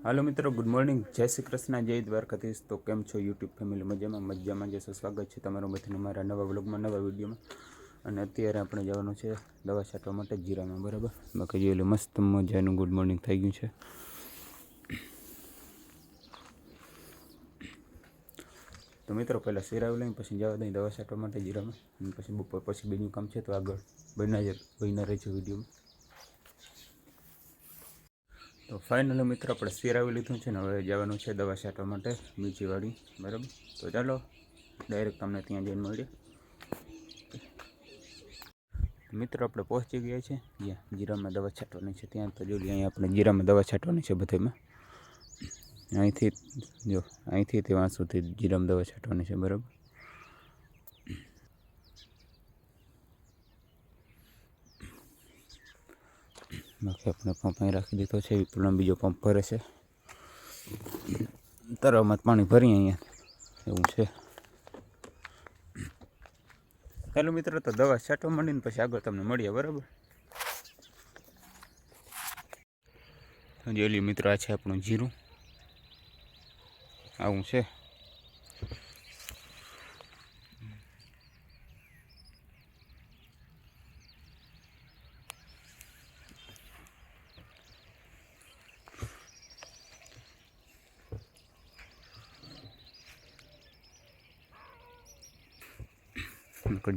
હાલો મિત્રો, good morning, જય શ્રી કૃષ્ણ, જય દ્વારકાધીશ. તો કેમ છો યુટ્યુબ ફેમિલી? મજામાં જશો. સ્વાગત છે તમારું બધાને મારા નવા વ્લોગમાં, નવા વિડીયોમાં. અને અત્યારે આપણે જવાનું છે દવા છાંટવા માટે જીરામાં, બરાબર. બાકી જોઈ લો, મસ્ત મજાનું ગુડ મોર્નિંગ થઈ ગયું છે. તો મિત્રો પહેલાં સિરાવી લઈને પછી જવા દઈ દવા છાંટવા માટે જીરામાં, અને પછી બપોર પછી બીજું કામ છે તો આગળ બન્યા રહેજો વિડીયોમાં. તો ફાઇનલી મિત્રો આપણે સિરાવી લીધું છે ને હવે જવાનું છે દવા છાંટવા માટે બીજી વાળી, બરાબર. તો ચાલો ડાયરેક્ટ તમને ત્યાં જઈને મળીએ. મિત્રો આપણે પહોંચી ગયા છે જ્યાં જીરામાં દવા છાંટવાની છે ત્યાં. તો જોઈએ અહીંયા આપણે જીરામાં દવા છાંટવાની છે બધામાં. અહીંથી તે વાં સુધી જીરામાં દવા છાંટવાની છે, બરાબર. બાકી આપણે પંપ અહીં રાખી દીધો છે, વિપુલનો બીજો પંપ ભરે છે. તળાવમાં પાણી ભરી અહીંયા એવું છે. ચાલો મિત્રો, તો દવા છાંટવા માંડીને પછી આગળ તમને મળીએ, બરાબર. જોઈ મિત્રો, આ છે આપણું જીરું, આવું છે.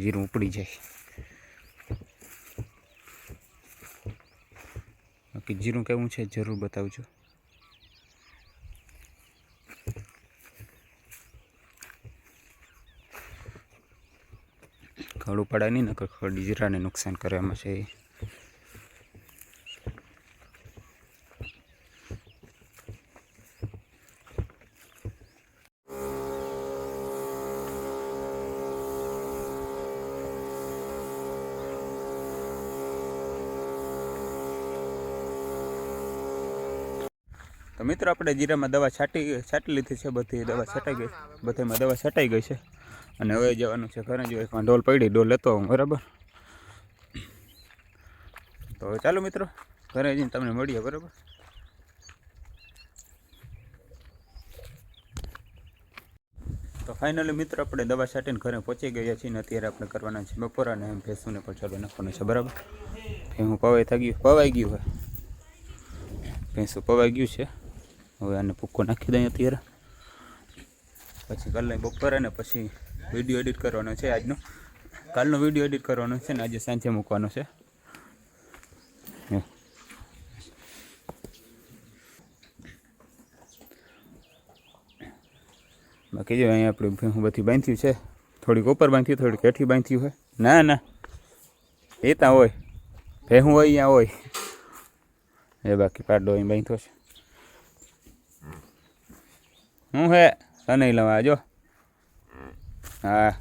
જીરું ઉપડી જાય. બાકી જીરું કેવું છે જરૂર બતાવજો. ખડ ઉપાડાય નહીં ને, ખડ જીરાને નુકસાન કરે એમાં છે. તો મિત્રો આપણે જીરામાં દવા છાંટી લીધી છે, બધી દવા છટાઈ ગઈ, બધામાં દવા છટાઈ ગઈ છે. અને હવે જવાનું છે ઘરે. જો એક ડોલ પડી, ડોલ લેતો આવું, બરાબર. તો ચાલો મિત્રો, ઘરે જઈને તમને મળીએ, બરાબર. તો ફાઇનલી મિત્રો આપણે દવા છાંટીને ઘરે પહોંચી ગયા છીએ. અત્યારે આપણે કરવાના છે બપોર, અને એમ ભેંસુને પણ ચાલુ નાખવાનું છે, બરાબર. હું પવાઈ ગયું હોય, ભેંસું પવાઈ ગયું છે. હવે આને ભૂક્કો નાખી દઈએ અત્યારે, પછી કરી લઈ બપોરે, ને પછી વિડીયો એડિટ કરવાનો છે આજનો. કાલનો વિડીયો એડિટ કરવાનો છે ને આજે સાંજે મૂકવાનો છે. બાકી જો અહીંયા આપણે ભેહું બધી બાંધ્યું છે, થોડીક ઉપર બાંધ્યું, થોડીક હેઠી બાંધ્યું હોય. ના એ ત્યાં હોય, ભેહું હોય અહીંયા હોય એ. બાકી પાડો અહીં બાંધ્યો છે. હું હે નહીં લવા જો. હા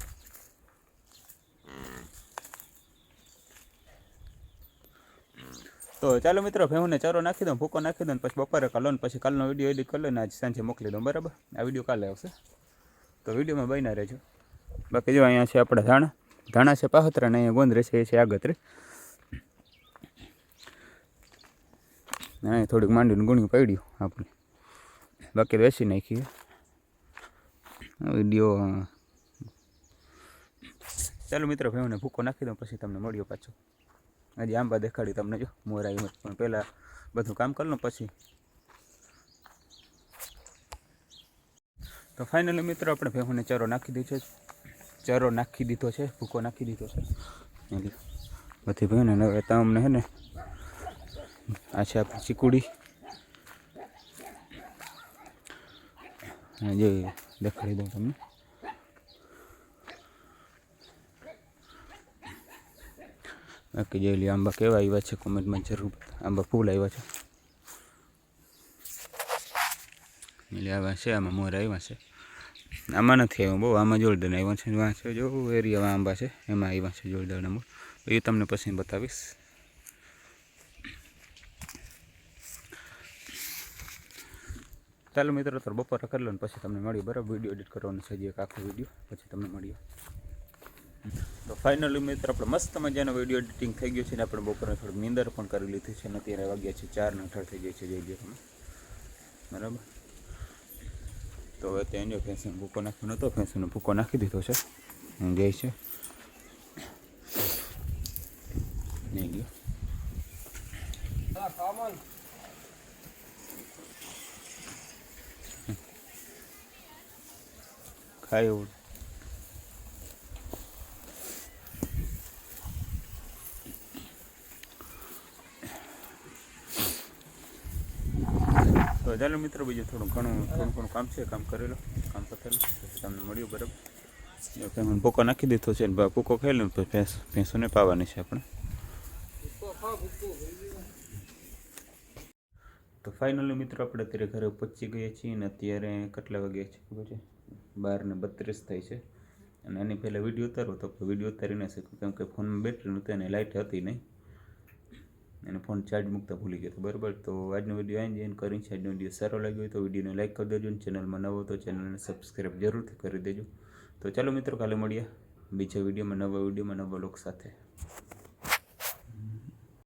તો ચાલો મિત્રો, ભેહુંને ચારો નાખી દઉં, ભૂકો નાખી દઉં, પછી બપોરે કાલો ને પછી કાલનો વિડીયો એડિટ કરી લઈને આજે સાંજે મોકલી દઉં, બરાબર. આ વિડીયો કાલે આવશે તો વિડીયોમાં બન્યા રહેજો. બાકી જો અહીંયા છે આપણા ધાણા છે પાહતરા, ને અહીંયા ગોંદરે છે, એ છે આગતરે. અહીંયા થોડીક માંડીને ગુણ્યું પડ્યું આપણે, બાકી વેચી નાખીએ વિડીયો. ચાલો મિત્રો, ભેહુંને ભૂકો નાખી દઉં, પછી તમને મળ્યો પાછો. હજી આંબા દેખાડી તમને, જો મોર આવી, પણ પહેલાં બધું કામ કરી લઉં પછી. તો ફાઇનલી મિત્રો આપણે ભેહુંને ચારો નાખી દીધો છે, ભૂકો નાખી દીધો છે બધી ભેહુંને. હવે તમને હે ને આ છે આપણી ચીકુડી, જે દેખાડી દઉં તમને. બાકી જોઈ લે આંબા કેવા આવ્યા છે, કોમેન્ટમાં જરૂર. આંબા ફૂલ આવ્યા છે, એટલે આવ્યા છે. આમાં મોર આવ્યા છે, આમાં નથી આવ્યું બહુ. આમાં જોરદાર આવ્યા છે. વાં છે જો એરિયામાં આંબા છે, એમાં આવ્યા છે જોરદારના મોર. એ તમને પછી બતાવીશ. ચાલો મિત્રો, તો બપોરે કરી લો ને પછી તમને મળીએ, બરાબર. વિડીયો એડિટ કરવાનો છે જે એક આખો વિડીયો, પછી તમને મળીએ. તો ફાઇનલી મિત્રો આપણે મસ્ત મજાનો વિડીયો એડિટિંગ થઈ ગયો છે, ને આપણે બપોરે થોડીક નીંદર પણ કરી લીધી છે. અને અત્યારે વાગ્યા છે 4 ને 18 થઈ જાય છે, જોઈ લો તમે. બરાબર. તો હવે ત્યાં જો ભેંસનો ભૂકો નાખ્યો નહોતો, ભેંસનો ભૂકો નાખી દીધો છે. જાય છે નહીં ગયો ખાય એવું. તો ચાલો મિત્રો, બીજું થોડું ઘણું કામ છે, કામ કરેલું, કામ પતેલું પછી તમને મળ્યું. બરાબર. હું ભૂકો નાખી દીધો છે ને ભૂકો ખાઈ લઉં પછી ભેંસોને પાવાની છે આપણે. તો ફાઇનલી મિત્રો આપણે અત્યારે ઘરે પહોંચી ગયા છીએ ને અત્યારે કેટલા વાગ્યા છે ખબર છે? 12:32 થાય છે. અને એની પહેલાં વિડીયો ઉતારો તો વિડીયો ઉતારી ન શક્યો, કેમ કે ફોનમાં બેટરી નહોતી અને લાઇટ હતી નહીં, અને ફોન ચાર્જ મૂકતા ભૂલી ગયો હતો. બરાબર. તો આજનો વિડીયો અહીં જોઈન કરીને આજનો વિડીયો સારો લાગ્યો હોય તો વિડીયોને લાઇક કરી દેજો, અને ચેનલમાં નવો તો ચેનલને સબસ્ક્રાઈબ જરૂરથી કરી દેજો. તો ચાલો મિત્રો, કાલે મળીએ બીજા વિડીયોમાં, નવા વિડીયોમાં, નવા લોક સાથે.